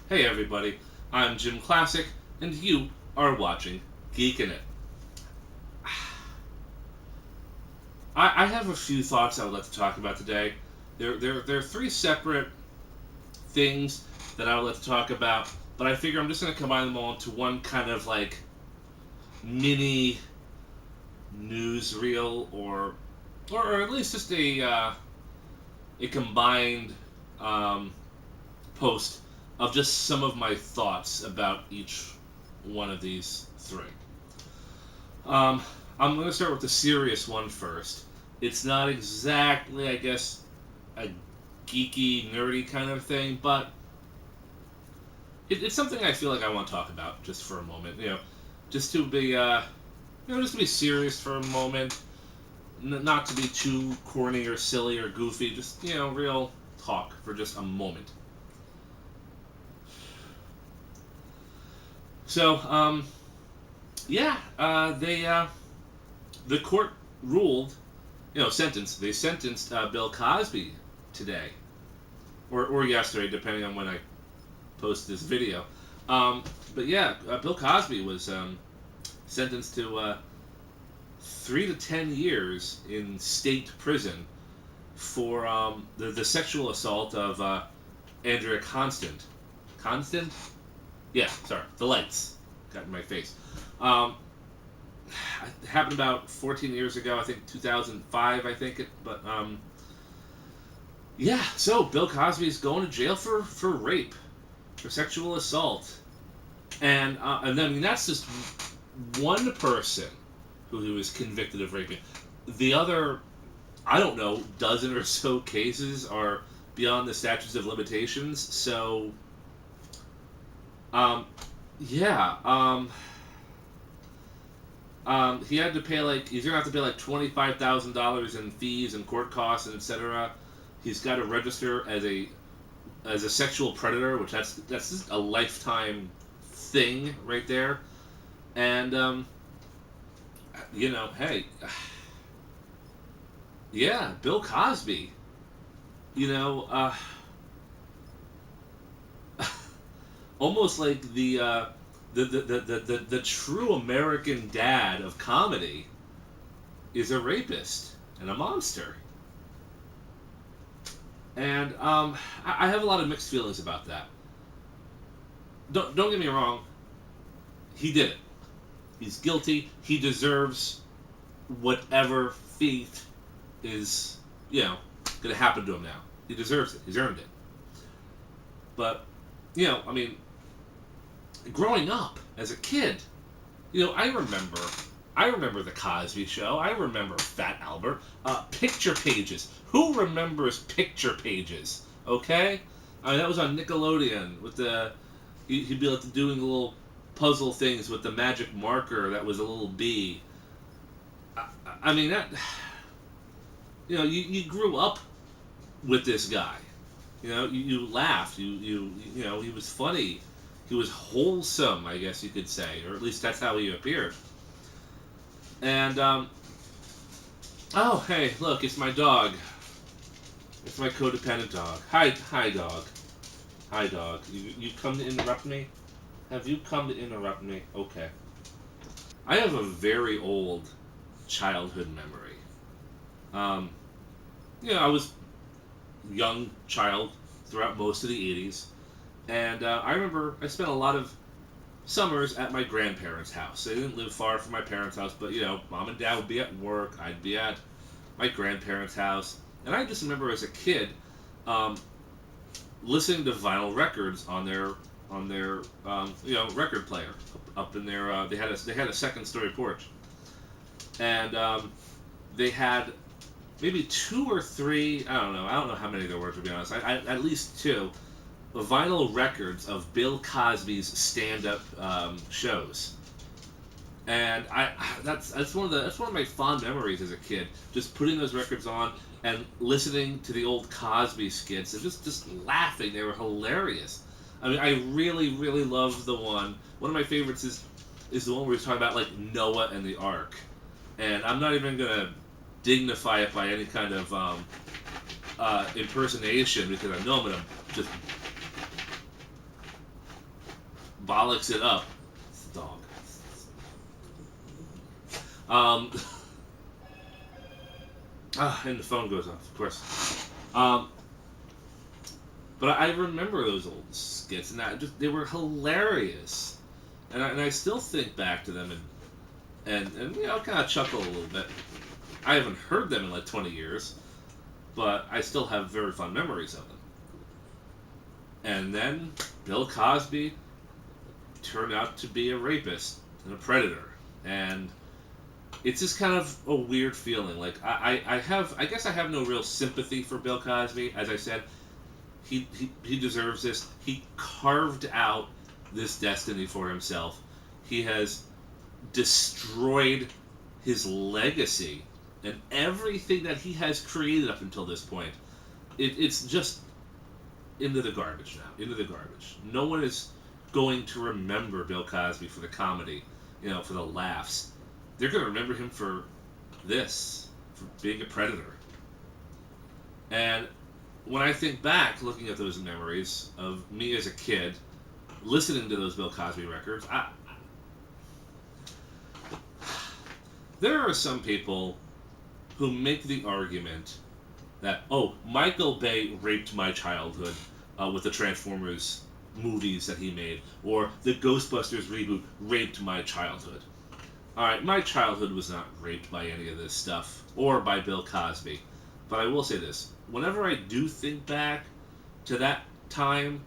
Hey everybody, I'm JimClassic, and you are watching Geekin' It. I have a few thoughts I would like to talk about today. There are three separate things that I would like to talk about, but I figure I'm just going to combine them all into one kind of like mini newsreel, or at least just a combined um, post of just some of my thoughts about each one of these three. Um, I'm going to start with the serious one first. It's not exactly, I guess, a geeky, nerdy kind of thing, but it's something I feel like I want to talk about just for a moment. Just to be, just to be serious for a moment, not to be too corny or silly or goofy. Just real talk for just a moment. So, yeah, the court ruled, they sentenced Bill Cosby today, or yesterday, depending on when I post this video. But yeah, Bill Cosby was sentenced to 3 to 10 years in state prison for the sexual assault of Andrea Constant. Constant? Yeah, sorry, the lights got in my face. Um, it happened about 14 years ago, I think 2005, I think it. But yeah, so Bill Cosby is going to jail for rape, for sexual assault, and then I mean that's just one person who was convicted of raping. The other, I don't know, dozen or so cases are beyond the statutes of limitations. So, um, yeah, he had to pay he's gonna have to pay like $25,000 in fees and court costs and etc. He's got to register as a sexual predator, which that's just a lifetime thing right there. And hey, yeah, Bill Cosby, you know, uh, almost like the true American dad of comedy is a rapist and a monster. And I have a lot of mixed feelings about that. Don't get me wrong. He did it. He's guilty. He deserves whatever fate is, going to happen to him now. He deserves it. He's earned it. But, I mean, growing up as a kid, I remember the Cosby Show. I remember Fat Albert. Picture Pages. Who remembers Picture Pages? Okay, I mean that was on Nickelodeon with he'd be like doing little puzzle things with the magic marker that was a little bee. I mean that. You grew up with this guy. You laughed. He was funny. He was wholesome, I guess you could say, or at least that's how he appeared. And oh hey, look, it's my dog. It's my codependent dog. Hi, dog. Hi, dog. You come to interrupt me? Have you come to interrupt me? Okay. I have a very old childhood memory. Um, I was a young child throughout most of the 80s, and I remember I spent a lot of summers at my grandparents' house. They didn't live far from my parents' house, but mom and dad would be at work. I'd be at my grandparents' house, and I just remember as a kid listening to vinyl records on their record player up in their they had a second story porch, and they had maybe two or three, I don't know how many there were, to be honest. I at least two vinyl records of Bill Cosby's stand-up shows, and that's one of my fond memories as a kid. Just putting those records on and listening to the old Cosby skits and just laughing. They were hilarious. I mean, I really really loved the one. One of my favorites is the one where he's talking about like Noah and the Ark, and I'm not even gonna dignify it by any kind of impersonation because I know I'm gonna just bollocks it up. It's a dog. Um, and the phone goes off, of course. But I remember those old skits, and they were hilarious. And I still think back to them and kind of chuckle a little bit. I haven't heard them in like 20 years, but I still have very fond memories of them. And then Bill Cosby turned out to be a rapist and a predator, and it's just kind of a weird feeling. Like I guess I have no real sympathy for Bill Cosby. As I said, he deserves this. He carved out this destiny for himself. He has destroyed his legacy and everything that he has created up until this point. It's just into the garbage now. Into the garbage. No one is going to remember Bill Cosby for the comedy, for the laughs. They're going to remember him for this, for being a predator. And when I think back, looking at those memories of me as a kid, listening to those Bill Cosby records, there are some people who make the argument that, Michael Bay raped my childhood with the Transformers movies that he made, or the Ghostbusters reboot raped my childhood. Alright, my childhood was not raped by any of this stuff, or by Bill Cosby. But I will say this, whenever I do think back to that time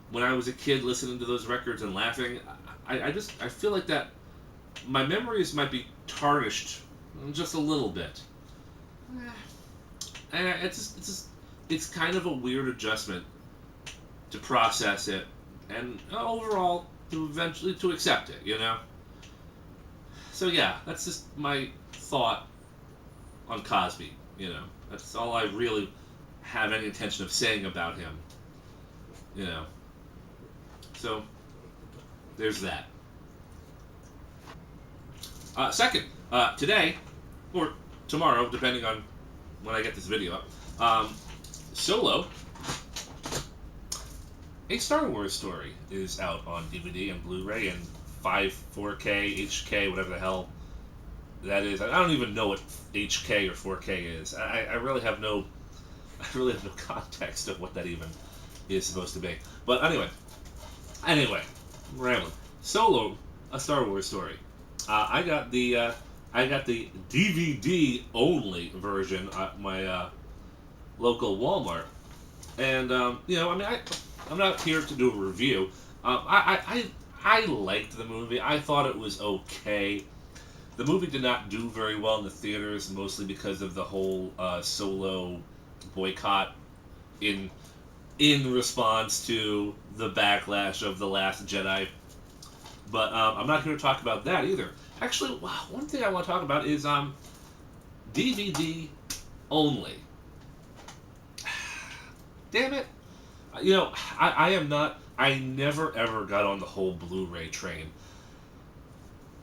when I was a kid listening to those records and laughing, I feel like that my memories might be tarnished just a little bit. And it's kind of a weird adjustment to process it, and overall to eventually to accept it, So yeah, that's just my thought on Cosby, That's all I really have any intention of saying about him, So there's that. Second, today, or tomorrow, depending on when I get this video up, Solo, a Star Wars story, is out on DVD and Blu-ray and 4K, HK, whatever the hell that is. I don't even know what HK or 4K is. I really have no context of what that even is supposed to be. But anyway, I'm rambling. Solo, a Star Wars story. I got the DVD only version at my local Walmart, and I'm not here to do a review. I liked the movie. I thought it was okay. The movie did not do very well in the theaters, mostly because of the whole Solo boycott in response to the backlash of The Last Jedi. But I'm not here to talk about that either. Actually, one thing I want to talk about is DVD only. Damn it. I never ever got on the whole Blu-ray train.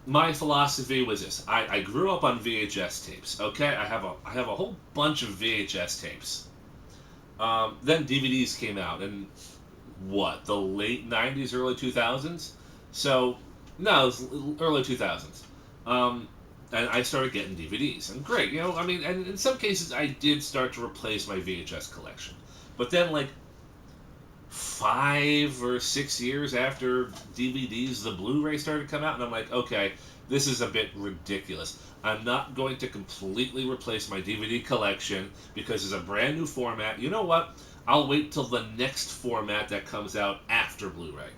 My philosophy was this. I grew up on VHS tapes, okay? I have a whole bunch of VHS tapes. Then DVDs came out in, the late 90s, early 2000s? So, no, it was early 2000s. And I started getting DVDs. And great, and in some cases I did start to replace my VHS collection. But then, 5 or 6 years after DVDs, the Blu-ray started to come out, and I'm like, okay, this is a bit ridiculous. I'm not going to completely replace my DVD collection because it's a brand new format. You know what? I'll wait till the next format that comes out after Blu-ray,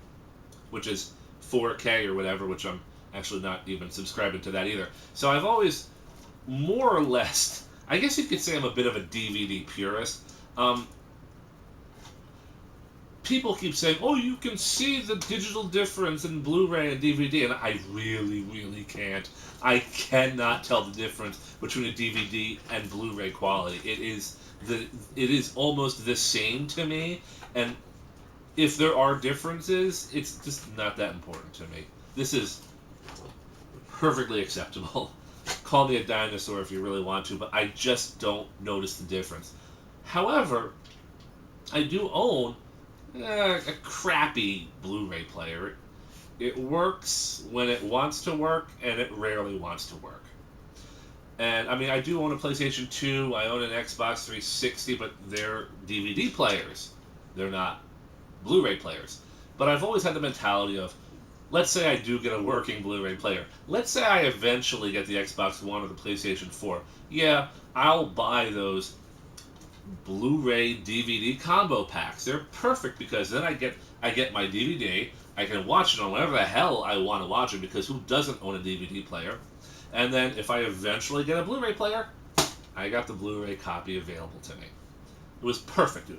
which is 4K or whatever, which I'm actually not even subscribing to that either. So I've always, more or less, I guess you could say I'm a bit of a DVD purist. People keep saying, you can see the digital difference in Blu-ray and DVD, and I really, really can't. I cannot tell the difference between a DVD and Blu-ray quality. It is almost the same to me, and if there are differences, it's just not that important to me. This is perfectly acceptable. Call me a dinosaur if you really want to, but I just don't notice the difference. However, I do own a crappy Blu-ray player. It works when it wants to work, and it rarely wants to work. And I mean, I do own a PlayStation 2, I own an Xbox 360, but they're DVD players. They're not Blu-ray players. But I've always had the mentality of, let's say I do get a working Blu-ray player. Let's say I eventually get the Xbox One or the PlayStation 4. Yeah, I'll buy those Blu-ray DVD combo packs. They're perfect because then I get my DVD. I can watch it on whatever the hell I want to watch it because who doesn't own a DVD player? And then if I eventually get a Blu-ray player, I got the Blu-ray copy available to me. It was perfect. It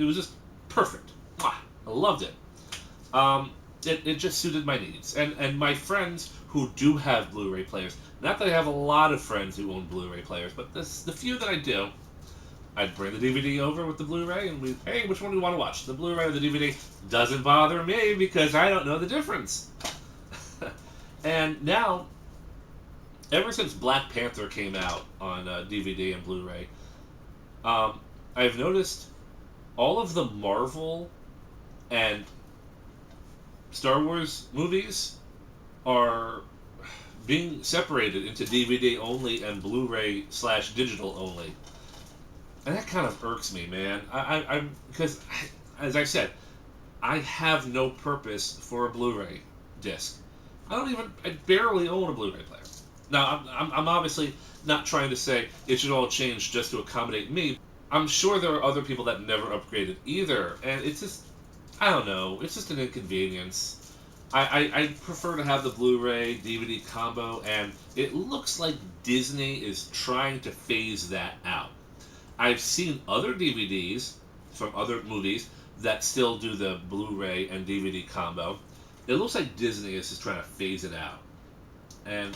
was just perfect. Mwah! I loved it. It just suited my needs. And my friends who do have Blu-ray players, not that I have a lot of friends who own Blu-ray players, but the few that I do, I'd bring the DVD over with the Blu-ray, and hey, which one do you want to watch? The Blu-ray or the DVD? Doesn't bother me because I don't know the difference. And now, ever since Black Panther came out on DVD and Blu-ray, I've noticed all of the Marvel and Star Wars movies are being separated into DVD only and Blu-ray / digital only. And that kind of irks me, man. I'm because, as I said, I have no purpose for a Blu-ray disc. I barely own a Blu-ray player. Now, I'm obviously not trying to say it should all change just to accommodate me. I'm sure there are other people that never upgraded either, and it's just, I don't know, it's just an inconvenience. I prefer to have the Blu-ray DVD combo, and it looks like Disney is trying to phase that out. I've seen other DVDs from other movies that still do the Blu-ray and DVD combo. It looks like Disney is just trying to phase it out. And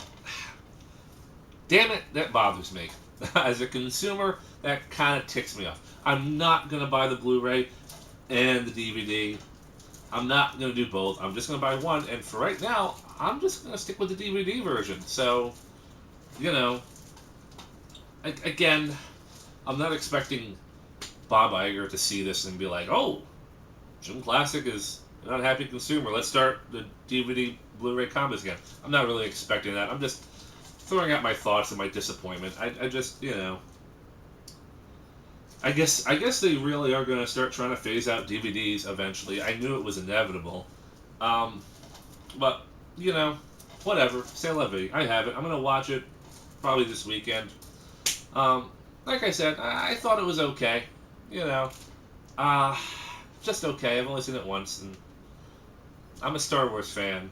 damn it, that bothers me. As a consumer, that kind of ticks me off. I'm not going to buy the Blu-ray and the DVD. I'm not going to do both. I'm just going to buy one. And for right now, I'm just going to stick with the DVD version. So, again, I'm not expecting Bob Iger to see this and be like, oh, JimClassic is an unhappy consumer. Let's start the DVD Blu-ray combos again. I'm not really expecting that. I'm just throwing out my thoughts and my disappointment. I just, I guess they really are going to start trying to phase out DVDs eventually. I knew it was inevitable. But, whatever. C'est la vie. I have it. I'm going to watch it probably this weekend. Like I said, I thought it was okay. Just okay. I've only seen it once, and I'm a Star Wars fan.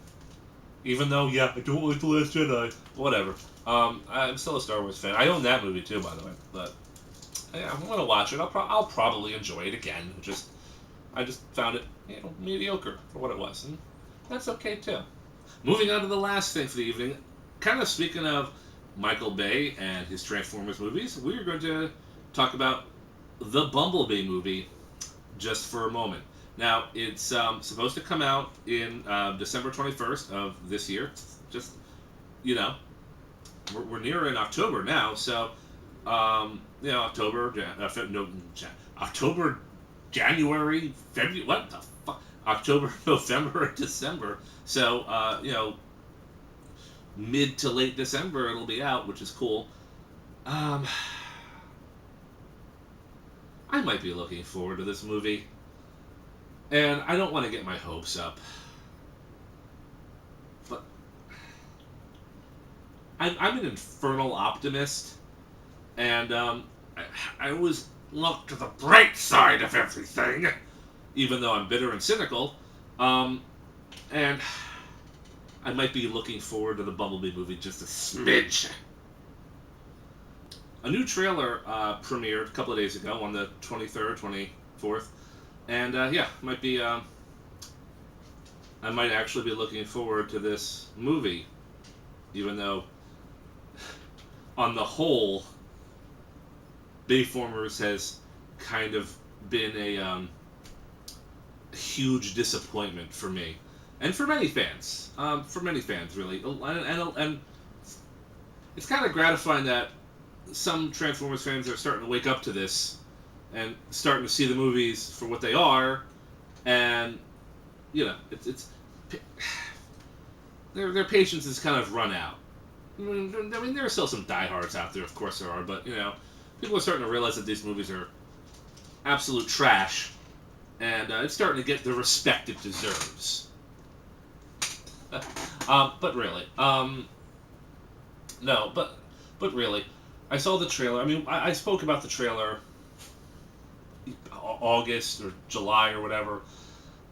Even though, yeah, I don't like The Last Jedi. Whatever. I'm still a Star Wars fan. I own that movie too, by the way. But yeah, I'm gonna watch it. I'll probably enjoy it again. I just found it, mediocre for what it was, and that's okay too. Moving on to the last thing for the evening. Kind of speaking of Michael Bay and his Transformers movies, we are going to talk about the Bumblebee movie just for a moment. Now, it's supposed to come out in December 21st of this year. Just, we're near in October now, so, October, October, January, February, what the fuck? October, November, December. So, mid to late December it'll be out, which is cool. I might be looking forward to this movie. And I don't want to get my hopes up. But I'm an infernal optimist. And I always look to the bright side of everything. Even though I'm bitter and cynical. And I might be looking forward to the Bumblebee movie just a smidge. A new trailer premiered a couple of days ago on the 23rd, 24th. And might be. I might actually be looking forward to this movie, even though, on the whole, Bayformers has kind of been a huge disappointment for me, and for many fans. Really, and it's kind of gratifying that some Transformers fans are starting to wake up to this. And starting to see the movies for what they are, and it's their patience is kind of run out. I mean, there are still some diehards out there, of course there are, but people are starting to realize that these movies are absolute trash, and it's starting to get the respect it deserves. But really, no, but really, I saw the trailer. I mean, I spoke about the trailer August or July or whatever,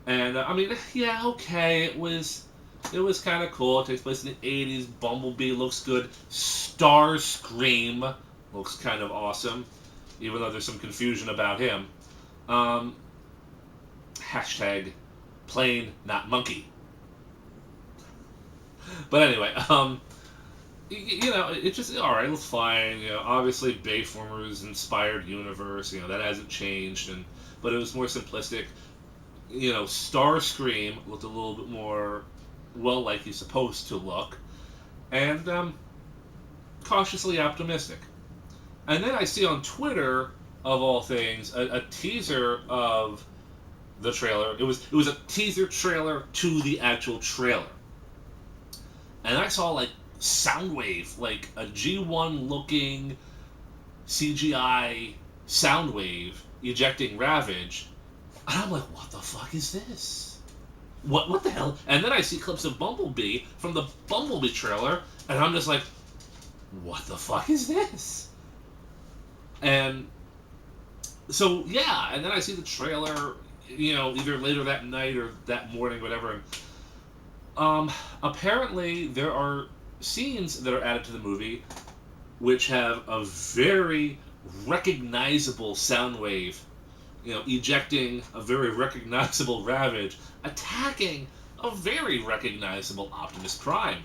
and I mean, yeah, okay, it was kind of cool. It takes place in the 80s. Bumblebee looks good. Starscream looks kind of awesome, even though there's some confusion about him. Hashtag plane, not monkey. But anyway, it just, alright, it was fine. Obviously, Bayformers inspired universe, that hasn't changed, but it was more simplistic. Starscream looked a little bit more, well, like he's supposed to look, and cautiously optimistic. And then I see on Twitter, of all things, a teaser of the trailer. It was a teaser trailer to the actual trailer. And I saw, like, Soundwave, like a G1 looking CGI Soundwave ejecting Ravage. And I'm like, what the fuck is this? What the hell? And then I see clips of Bumblebee from the Bumblebee trailer, and I'm just like, what the fuck is this? And so, yeah, and then I see the trailer, either later that night or that morning, whatever. And, apparently there are scenes that are added to the movie which have a very recognizable Soundwave, ejecting a very recognizable Ravage, attacking a very recognizable Optimus Prime.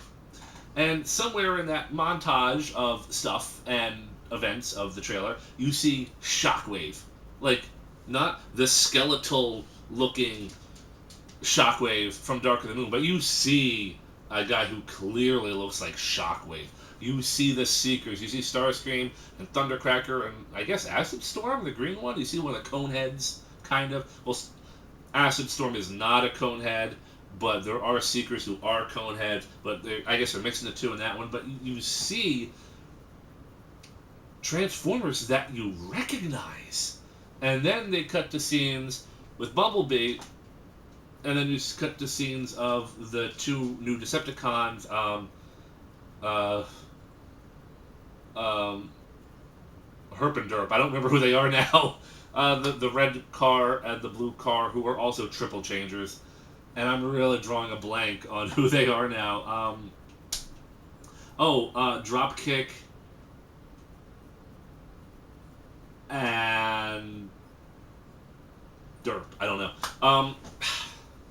And somewhere in that montage of stuff and events of the trailer, you see Shockwave. Like, not the skeletal looking Shockwave from Dark of the Moon, but you see a guy who clearly looks like Shockwave. You see the Seekers, you see Starscream and Thundercracker and I guess Acid Storm, the green one. You see one of the Coneheads, kind of. Well, Acid Storm is not a Conehead, but there are Seekers who are Coneheads, but I guess they're mixing the two in that one. But you see Transformers that you recognize. And then they cut to scenes with Bumblebee, and then you cut to scenes of the two new Decepticons, Herp and Derp. I don't remember who they are now. The red car and the blue car, who are also triple changers. And I'm really drawing a blank on who they are now. Dropkick and Derp. I don't know.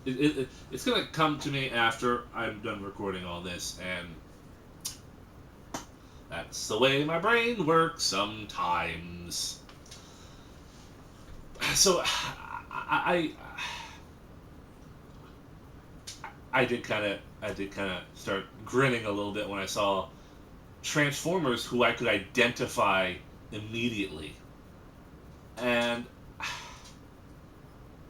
It's going to come to me after I'm done recording all this, and that's the way my brain works sometimes. So, I did kind of start grinning a little bit when I saw Transformers who I could identify immediately. And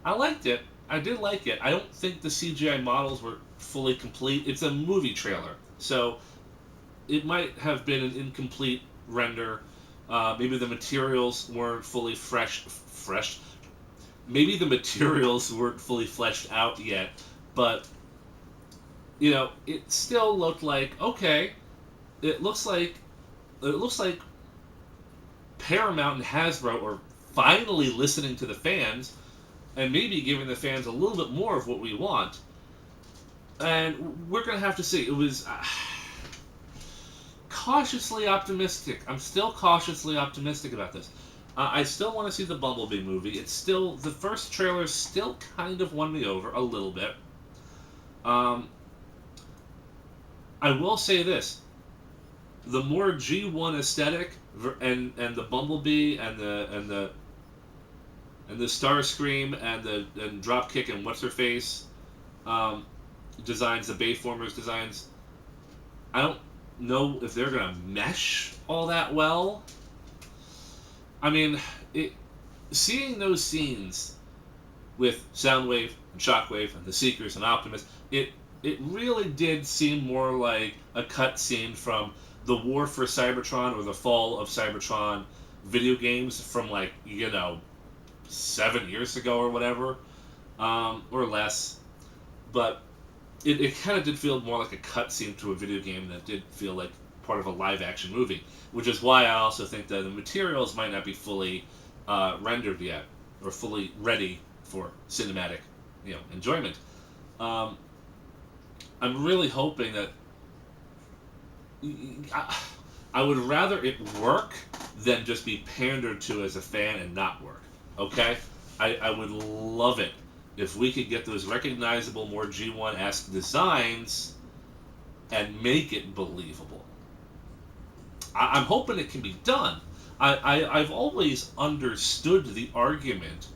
I liked it. I did like it. I don't think the CGI models were fully complete. It's a movie trailer, so it might have been an incomplete render. Maybe the materials weren't fully fresh. Maybe the materials weren't fully fleshed out yet, but it still looked like, okay. It looks like Paramount and Hasbro are finally listening to the fans, and maybe giving the fans a little bit more of what we want. And we're going to have to see. It was cautiously optimistic. I'm still cautiously optimistic about this. I still want to see the Bumblebee movie. The first trailer still kind of won me over a little bit. I will say this. The more G1 aesthetic and the Bumblebee and the Starscream and Dropkick and what's her face designs, the Bayformers designs, I don't know if they're gonna mesh all that well. I mean, seeing those scenes with Soundwave and Shockwave and the Seekers and Optimus, it it really did seem more like a cutscene from the War for Cybertron or the Fall of Cybertron video games from, like, 7 years ago or whatever, or less. But it kind of did feel more like a cutscene to a video game than it did feel like part of a live action movie, which is why I also think that the materials might not be fully rendered yet or fully ready for cinematic, enjoyment. Um, I'm really hoping that I would rather it work than just be pandered to as a fan and not work. Okay, I would love it if we could get those recognizable, more G1-esque designs and make it believable. I'm hoping it can be done. I've always understood the argument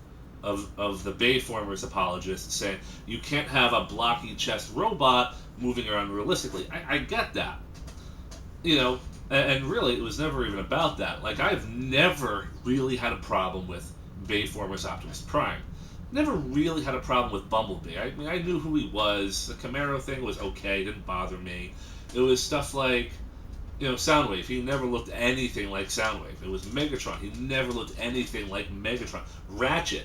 of the Bayformers apologists saying you can't have a blocky chest robot moving around realistically. I get that. And really it was never even about that. Like, I've never really had a problem with Bayformers Optimus Prime. Never really had a problem with Bumblebee. I mean, I knew who he was. The Camaro thing was okay, didn't bother me. It was stuff like, Soundwave. He never looked anything like Soundwave. It was Megatron. He never looked anything like Megatron. Ratchet.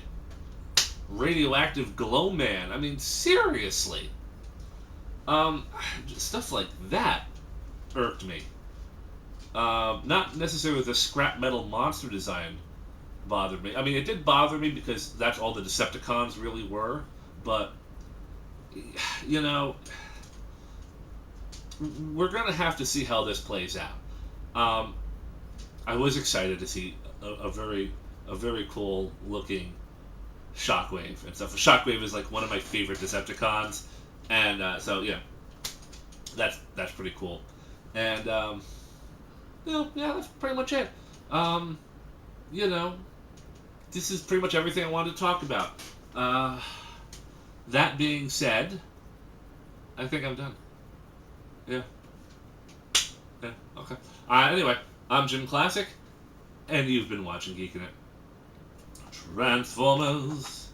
Radioactive Glow Man. I mean, seriously. Stuff like that irked me. Not necessarily the scrap metal monster design bothered me. I mean, it did bother me because that's all the Decepticons really were. But, we're going to have to see how this plays out. I was excited to see a very cool looking Shockwave and stuff. Shockwave is like one of my favorite Decepticons, and so yeah, that's pretty cool. And yeah, that's pretty much it. This is pretty much everything I wanted to talk about. That being said, I think I'm done. Yeah. Yeah, okay. Anyway, I'm JimClassic, and you've been watching Geekin' It. Transformers,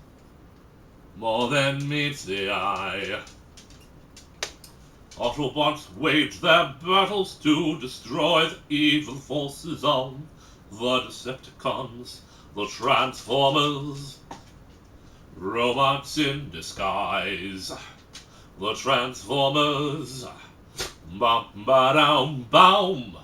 more than meets the eye. Autobots wage their battles to destroy the evil forces of the Decepticons, the Transformers, robots in disguise. The Transformers, bum ba dum boom.